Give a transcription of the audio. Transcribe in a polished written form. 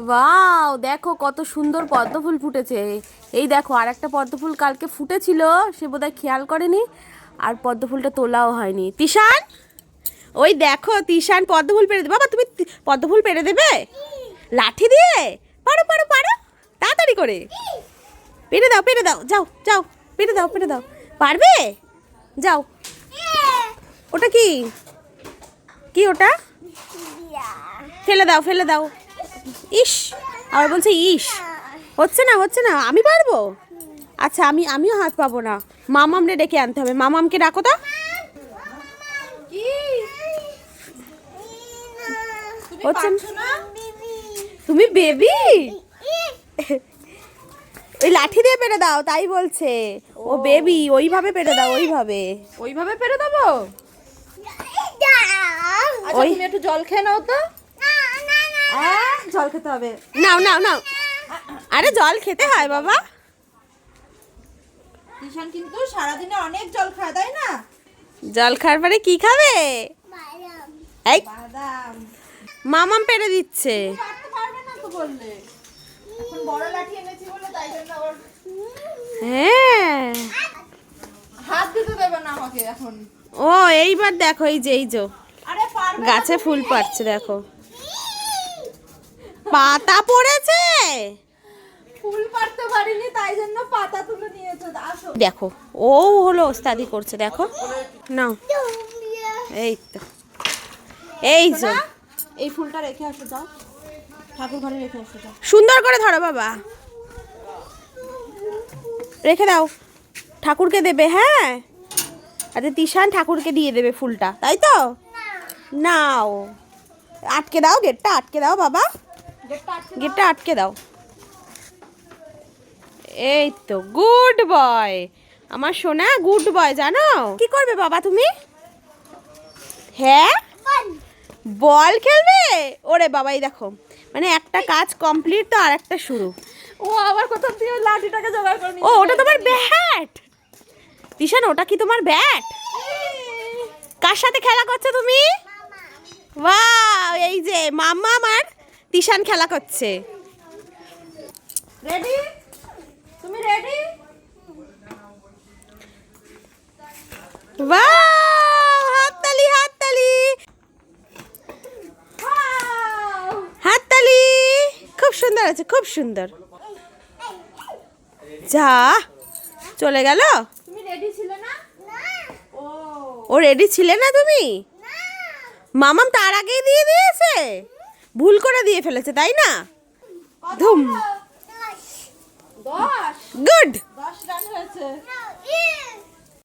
Wow, দেখো কত সুন্দর পদ্ম ফুল ফুটেছে। এই দেখো আর একটা পদ্ম ফুল কালকে ফুটেছিল, সে বোধহয় খেয়াল করেনি, আর পদ্ম ফুলটা তোলাও হয়নি। তিশান, ওই দেখো তিশান পদ্ম ফুল পেরে দেবে। বাবা তুমি পদ্ম ফুল পেরে দেবে লাঠি দিয়ে? পারো পারো পারো, তাড়াতাড়ি করে পেরে দাও, পেরে দাও, যাও যাও, পেরে দাও, পেরে দাও। পারবে? যাও। ওটা কি? কি ওটা? ফেলে দাও, ফেলে দাও। ইস, আবার বলছে ইস। হচ্ছে না, হচ্ছে না, আমি পারবো। আচ্ছা, আমিও হাত পাবো না। মামামরে ডেকে আনতে হবে। মামামকে ডাকো তো। হচ্ছে না। তুমি বেবি? ওই লাঠি দিয়ে পেরে দাও, তাই বলছে। ও বেবি, ওইভাবে পেরে দাও, ওইভাবে। ওইভাবে পেরে দেবো? আচ্ছা, তুমি একটু জল খেয়ে নাও তো। জল খেতে হবে। নাও নাও নাও। আরে জল খেতে হয় বাবা। ঈশান কিন্তু সারাদিনে অনেক জল খায়, তাই না? জল খাওয়ার পরে কি খাবে? এই বাদাম। মামাম পেরে দিচ্ছে। পারতে পারবে না তো বললে। এখন বড় লাঠি এনেছি বলে তাই জন্য আবার হ্যাঁ, হাত দিতে দেবে না আমাকে এখন। ও এইবার দেখো, এই যে আরে পারবে না গাছে তুমি। ফুল পাচ্ছে, দেখো পাতা পড়েছে। ফুল পারতে পারিনি তাই জন্য পাতা তুলে নিয়েছে। আসো। দেখো ও হলো ওস্তাদি করছে, দেখো নাও। এই তো, এই যে এই ফুলটা রেখে আসো, যাও ঠাকুর ঘরে রেখে আসো, যাও। সুন্দর করে ধরো বাবা, রেখে দাও। ঠাকুরকে দেবে, হ্যাঁ। আচ্ছা তিশান ঠাকুরকে দিয়ে দেবে ফুলটা, তাই তো? নাও, আটকে দাও, গেটটা আটকে দাও বাবা, গেটটা আটকে দাও। এই তো, গুড বয় আমার সোনা, গুড বয়। জানো কি করবে বাবা তুমি? হ্যাঁ, বল খেলবে। ওরে বাবা, এই দেখো, মানে একটা কাজ কমপ্লিট তো আর একটা শুরু। ও আবার কোথা থেকে লাঠিটাকে জোগাড় করে ও ওটা তোমার ব্যাট? তিশান, ওটা কি তোমার ব্যাট? কার সাথে খেলা করছো তুমি? ওয়াও, এই যে মাম্মা আর তিশান খেলা করছে। রেডি? তুমি রেডি? ওয়াও, হাততালি হাততালি হাততালি। খুব সুন্দর আছে, খুব সুন্দর। যা, চলে গেল। তুমি রেডি ছিলে না? ও ও রেডি ছিলে না তুমি? মামাম তার আগেই দিয়ে দিয়েছে, ভুল করে দিয়ে ফেলেছে, তাই না? ধুম, 10 গুড। 10 রান হয়েছে।